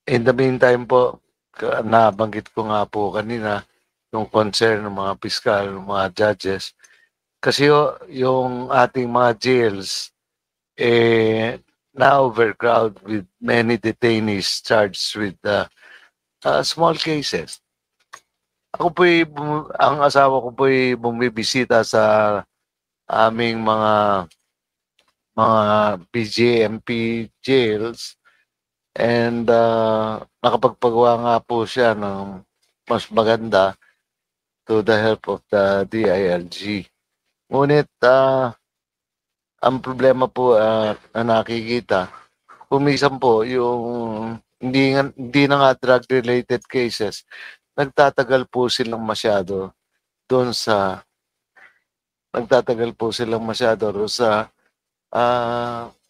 In the meantime po, nabanggit ko nga po kanina yung concern ng mga piskal, ng mga judges. Kasi yung ating mga jails, na-overcrowd with many detainees charged with small cases. Ako ang asawa ko po'y bumibisita sa aming mga BJMP jails and nakapagpagawa nga po siya ng mas maganda to the help of the DILG. Ngunit ang problema po na nakikita, kumisan po yung hindi na nga drug-related cases, nagtatagal po silang masyado doon sa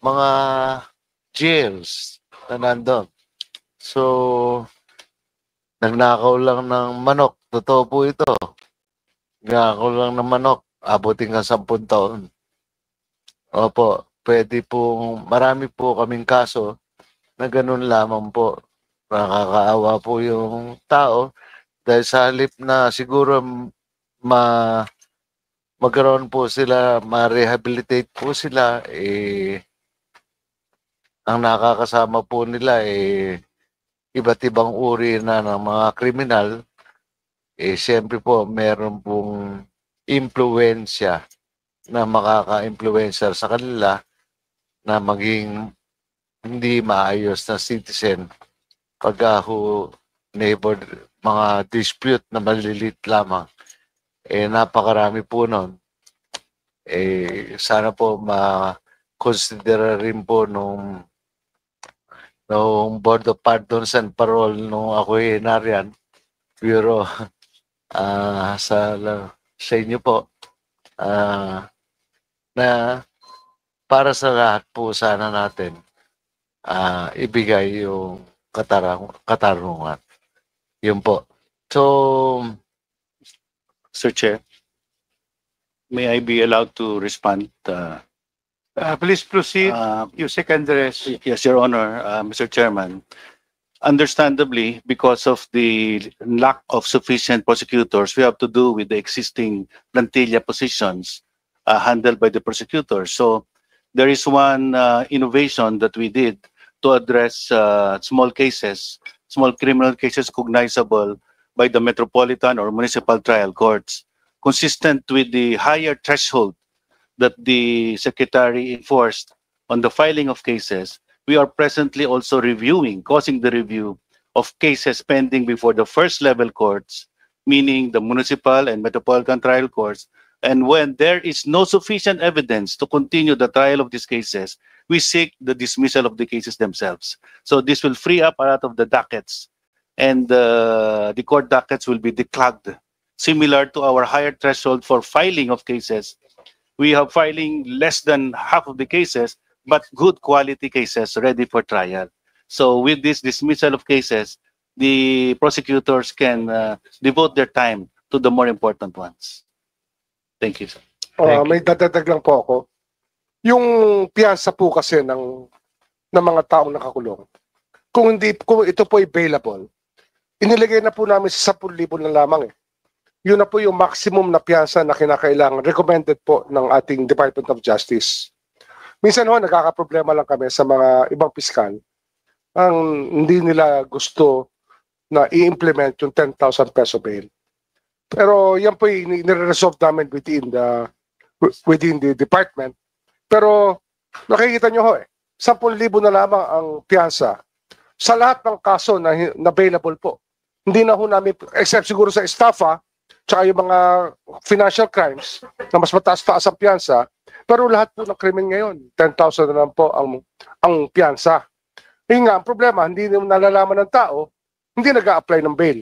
mga jails na nandun. So, nagnakaw lang ng manok. Totoo po ito. Nagnakaw lang ng manok. Abutin ka 10 taon. Opo, pwede po, marami po kaming kaso na ganun lamang po. Nakakaawa po yung tao dahil sa halip na siguro magkaroon po sila, ma-rehabilitate po sila, ang nakakasama po nila iba't ibang uri na ng mga kriminal, siyempre po meron pong impluensya na makaka-influencer sa kanila na maging hindi maayos na citizen pagka neighbor, mga dispute na malilit lamang. Napakarami po nun. Sana po ma-consider rin po nung Board of Pardons and Parole nung ako'y nariyan, Bureau, sa inyo po, na para sa lahat po sana natin ibigay yung katarungan. Yun po. So, Sir Chair, may I be allowed to respond? Please proceed. Your second address. Yes, Your Honor, Mr. Chairman. Understandably, because of the lack of sufficient prosecutors, we have to do with the existing plantilla positions handled by the prosecutors. So there is one innovation that we did to address small criminal cases cognizable by the metropolitan or municipal trial courts, consistent with the higher threshold that the Secretary enforced on the filing of cases. We are presently also causing the review of cases pending before the first level courts, meaning the municipal and metropolitan trial courts. And when there is no sufficient evidence to continue the trial of these cases, we seek the dismissal of the cases themselves. So this will free up a lot of the dockets, and the court dockets will be declogged, similar to our higher threshold for filing of cases. We have filing less than half of the cases, but good quality cases ready for trial. So with this dismissal of cases, the prosecutors can devote their time to the more important ones. Thank you, sir. May dadagdag lang po ako. Yung piyansa po kasi ng mga taong nakakulong, kung ito po available, inilagay na po namin sa 10,000 na lamang eh. Yun na po yung maximum na piyansa na kinakailangan, recommended po ng ating Department of Justice. Minsan ho, nagkakaproblema lang kami sa mga ibang piskal ang hindi nila gusto na i-implement yung 10,000 peso bail. Pero yan po yung nire-resolve namin within the department. Pero nakikita nyo ho 10,000 na lamang ang piyansa sa lahat ng kaso na available po. Hindi na ho namin, except siguro sa estafa, tsaka yung mga financial crimes na mas mataas-taas ang piyansa, pero lahat po ng krimen ngayon, 10,000 na lang po ang piyansa. Yun nga, ang problema, hindi nalalaman ng tao, hindi nag-a-apply ng bail.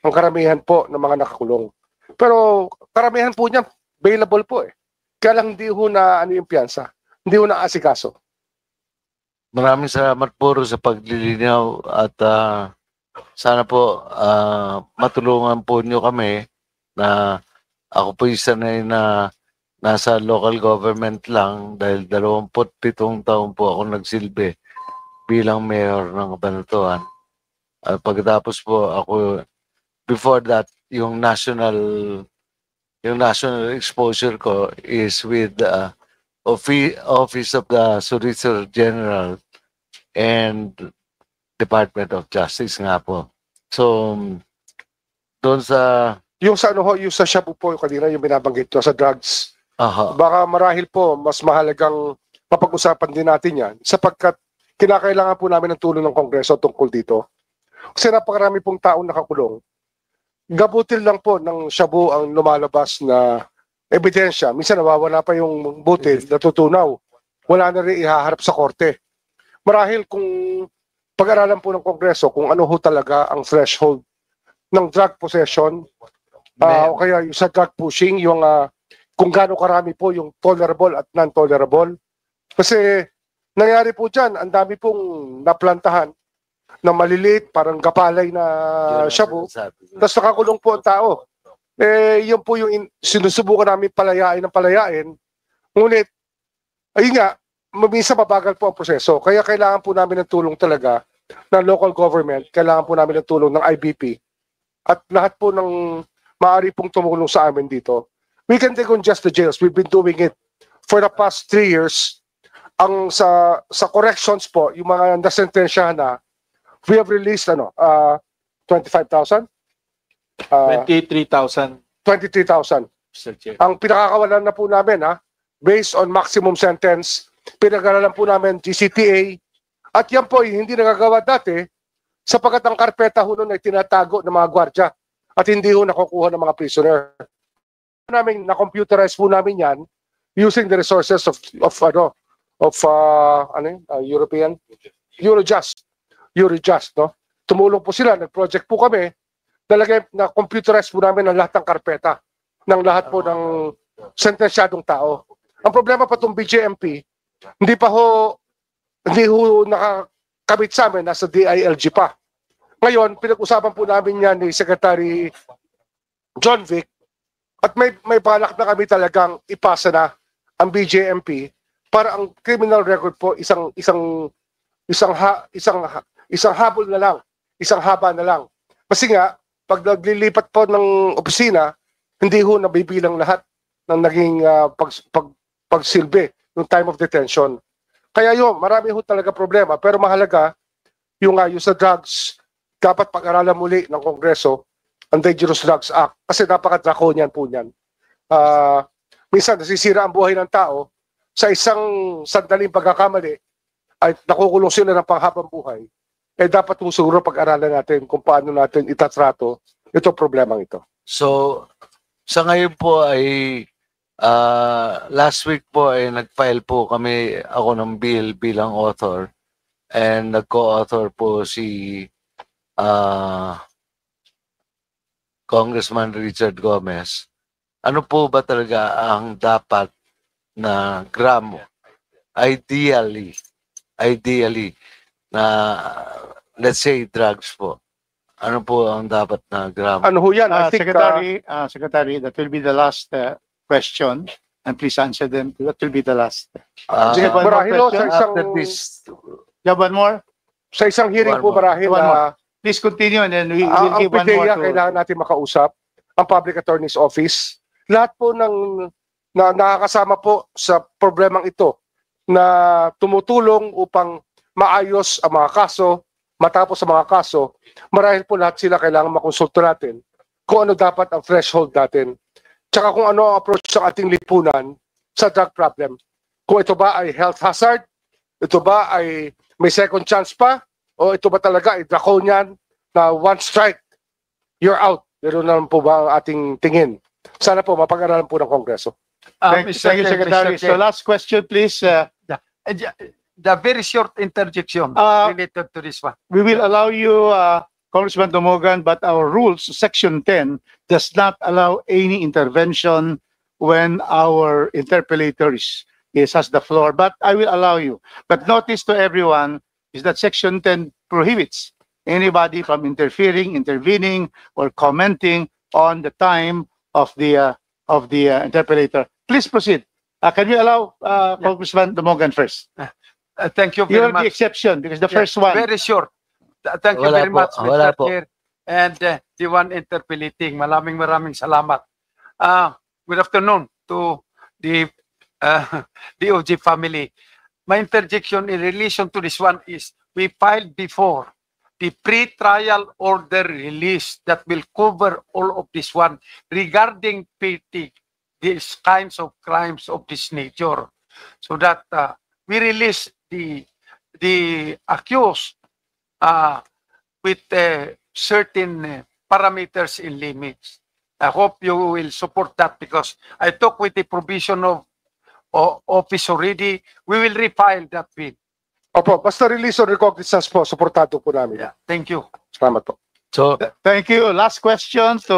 Ang karamihan po ng mga nakakulong. Pero karamihan po niya, bailable po eh. Kaya lang hindi ho na yung piyansa. Hindi ho na asikaso. Maraming salamat po sa paglilinaw at sana po matulungan po nyo kami na ako po sanay na nasa local government lang dahil 27 taon po ako nagsilbi bilang mayor ng Cabanatuan. Pagkatapos po ako, before that, yung national exposure ko is with the Office of the Solicitor General and Department of Justice nga po. So, doon sa... Yung sa ano ho, yung sa shabu po, kanina yung binabanggit nyo, sa drugs. Aha. Baka marahil po, mas mahalagang mapag-usapan din natin yan sapagkat kinakailangan po namin ng tulong ng Kongreso tungkol dito. Kasi napakarami pong taong nakakulong. Gabutil lang po ng shabu ang lumalabas na ebidensya. Minsan nawawala pa yung butil, natutunaw. Wala na rin ihaharap sa korte. Marahil kung pag-aralan po ng Kongreso kung ano ho talaga ang threshold ng drug possession, o kaya yung sa drug pushing, yung kung gaano karami po yung tolerable at non-tolerable. Kasi nangyari po dyan, ang dami pong naplantahan na maliliit, parang gapalay na shabu, tapos nakakulong po ang tao. Yun po yung sinusubukan namin palayain. Ngunit, ayun nga, minsan mabagal po ang proseso. Kaya kailangan po namin ng tulong talaga ng local government, kailangan po namin ng tulong ng IBP, at lahat po ng maaari pong tumulong sa amin dito. We can take on just the jails. We've been doing it for the past 3 years. Ang sa corrections po, yung mga nasentensyahan na, we have released 25,000? 23,000, 23,000. Mr. Chair. Ang pinakakawalan na po namin, based on maximum sentence, pinag-aralan po namin GCTA, at yan po hindi nagagawa dati sapagkat ang karpeta ho nun ay tinatago ng mga gwardya at hindi ho nakukuha ng mga prisoner. Na-computerize po namin yan using the resources of European Eurojust, no? Tumulong po sila, nag-project po kami, talaga na-computerize po namin ang lahat ng karpeta ng lahat po ng sentensyadong tao. Ang problema pa itong BJMP, hindi ho nakakabit sa amin, nasa DILG pa. Ngayon, pinag-usapan po namin yan ni Secretary John Vic, at may balak na kami talagang ipasa na ang BJMP para ang criminal record po isang habol na lang, isang haba na lang. Kasi nga, pag naglilipat po ng opisina, hindi ho nabibilang lahat ng naging pagsilbi yung time of detention. Kaya yun, marami ho talaga problema, pero mahalaga yung sa drugs, dapat pag-aralan muli ng Kongreso ang Dangerous Drugs Act kasi napaka-draconian po niyan. Minsan nasisira ang buhay ng tao sa isang sandaling pagkakamali ay nakukulong sila ng panghabang buhay. Dapat po siguro pag-aralan natin kung paano natin itatrato itong problemang ito. So, sa ngayon po ay last week po ay nag-file po kami, ako ng bill bilang author, and nag-co-author po si Congressman Richard Gomez. Ano po ba talaga ang dapat na gramo? Ideally na let's say drugs po. Ano po ang dapat na gramo? Ano ho yan? I think, Secretary, that will be the last question, and please answer them. That will be the last. sige, one more marahil ho, question. After this, You have one more? sa isang hearing One po more. marahil One more. Please continue, and then we will ang give one more PDEA to... kailangan natin makausap, ang Public Attorney's Office, lahat po ng nakakasama po sa problemang ito na tumutulong upang maayos ang mga kaso, matapos ang mga kaso, marahil po lahat sila kailangan makonsulta natin kung ano dapat ang threshold natin. Tsaka kung ano ang approach sa ating lipunan sa drug problem. Kung ito ba ay health hazard, ito ba ay may second chance pa, o ito ba talaga ay draconian na one strike, you're out. Pero naman po ba ang ating tingin? Sana po mapag-aralan po ng Kongreso. Thank you, Secretary. So last question, please. The very short interjection Uh, related to this one. We will allow you, Congressman Dumogan, but our rules, Section 10, does not allow any intervention when our interpellator has the floor. But I will allow you. But notice to everyone is that Section 10 prohibits anybody from intervening, or commenting on the time of the interpellator. Please proceed. Can we allow Congressman Dumogan first? Thank you very You're the much. exception because the Yeah, first one. Very short. Thank you Wala very po, much, wala Mr. po. Chair. And the one interpolating. Maraming salamat. Good afternoon to the DOJ family. My interjection in relation to this one is we filed before the pre-trial order release that will cover all of this one regarding these kinds of crimes of this nature, so that we release the accused with certain parameters and limits. I hope you will support that, because I talked with the provision of office already. We will refile that bill. Opo, basta release or recognizance po, supportado po namin. Yeah, thank you. Salamat po. So, Thank you. Last question to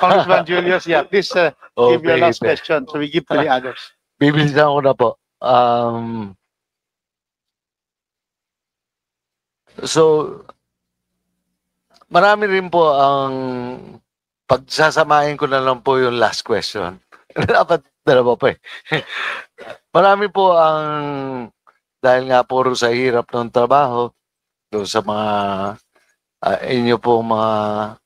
Congressman Julius. Yeah, please give your last okay. question so we give to the others. Bibilisan ko na po. So, marami rin po ang pagsasamahin ko na lang po yung last question. Dapat dalawa pa eh. Marami po ang, dahil nga puro sa hirap ng trabaho, doon sa mga inyo po mga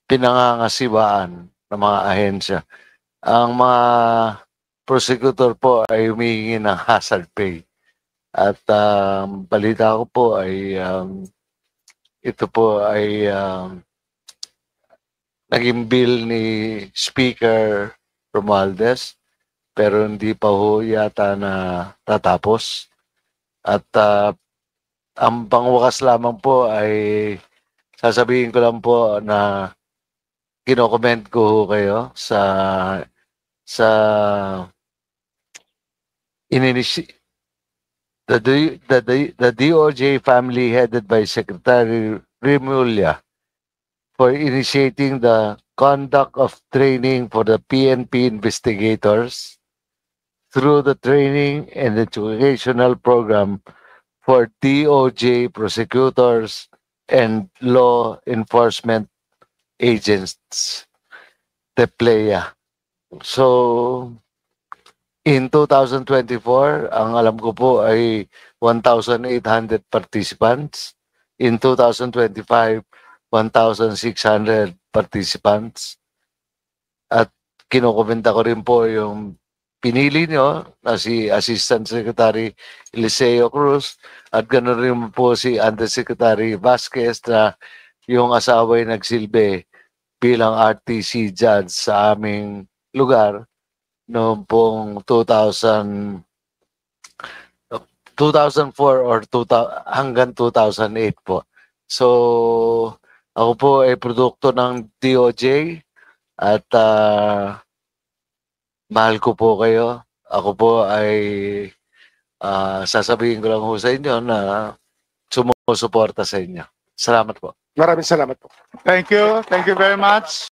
pinangangasiwaan ng mga ahensya. Ang mga prosecutor po ay humihingi ng hazard pay. At balita ko po ay ito po ay naging bill ni Speaker Romualdez, pero hindi pa ho yata na tatapos. At ang pangwakas lamang po ay sasabihin ko lang po na kino-comment ko ho kayo sa the DOJ family headed by Secretary Remulla for initiating the conduct of training for the PNP investigators through the training and educational program for DOJ prosecutors and law enforcement agents, TEPLEA. So, in 2024, ang alam ko po ay 1,800 participants. In 2025, 1,600 participants. At kinokomenta ko rin po yung pinili nyo na si Assistant Secretary Eliseo Cruz at ganoon rin po si Undersecretary Vasquez na yung asawa ay nagsilbi bilang RTC judge sa aming lugar noong pong 2004 or hanggang 2008 po. So, ako po ay produkto ng DOJ at mahal ko po kayo. Ako po ay sasabihin ko lang po sa inyo na sumusuporta sa inyo. Salamat po. Maraming salamat po. Thank you. Thank you very much.